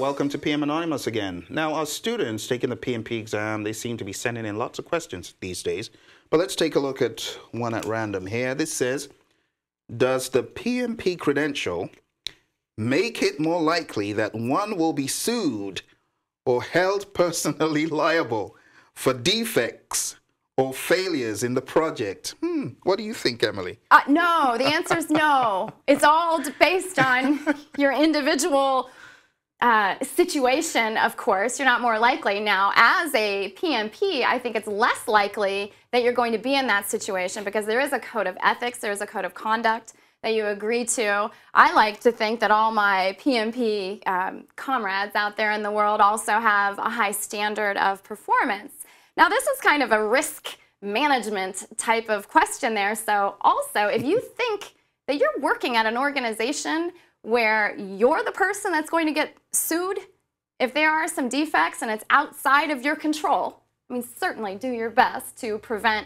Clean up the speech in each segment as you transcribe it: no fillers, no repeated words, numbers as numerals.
welcome to PM Anonymous again. Now, our students taking the PMP exam, they seem to be sending in lots of questions these days. But let's take a look at one at random here. This says, does the PMP credential make it more likely that one will be sued or held personally liable for defects or failures in the project? What do you think, Emily? No, the answer is no. It's all based on your individual situation, of course. You're not more likely. Now, as a PMP, I think it's less likely that you're going to be in that situation because there is a code of ethics, there is a code of conduct that you agree to. I like to think that all my PMP comrades out there in the world also have a high standard of performance. Now, this is kind of a risk management type of question there. So also, if you think that you're working at an organization where you're the person that's going to get sued, if there are some defects and it's outside of your control, I mean, certainly do your best to prevent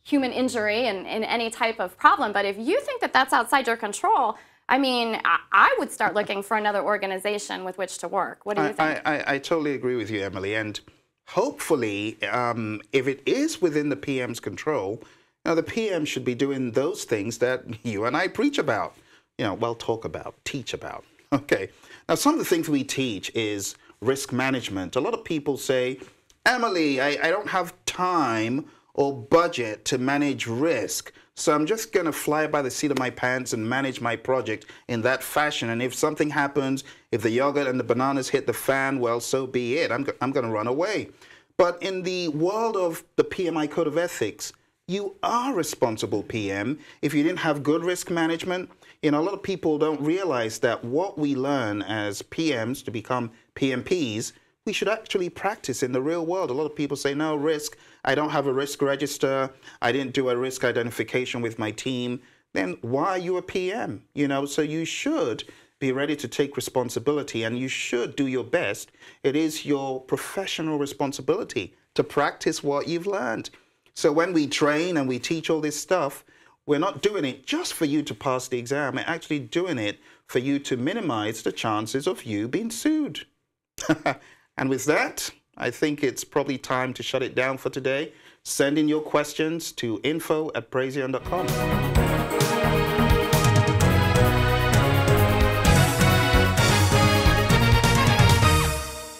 human injury and any type of problem. But if you think that that's outside your control, I mean, I would start looking for another organization with which to work. What do you think? I totally agree with you, Emily. And hopefully, if it is within the PM's control, now the PM should be doing those things that you and I preach about, well, talk about, teach about. Okay. Now, some of the things we teach is risk management. A lot of people say, Emily, I don't have time or budget to manage risk, so I'm just going to fly by the seat of my pants and manage my project in that fashion. And if something happens, if the yogurt and the bananas hit the fan, well, so be it. I'm going to run away. But in the world of the PMI Code of Ethics, you are responsible, PM. If you didn't have good risk management, a lot of people don't realize that what we learn as PMs to become PMPs, we should actually practice in the real world. A lot of people say, no, risk, I don't have a risk register, I didn't do a risk identification with my team. Then why are you a PM? So you should be ready to take responsibility and you should do your best. It is your professional responsibility to practice what you've learned. So when we train and we teach all this stuff, we're not doing it just for you to pass the exam. We're actually doing it for you to minimize the chances of you being sued. And with that, I think it's probably time to shut it down for today. Send in your questions to info@praizion.com.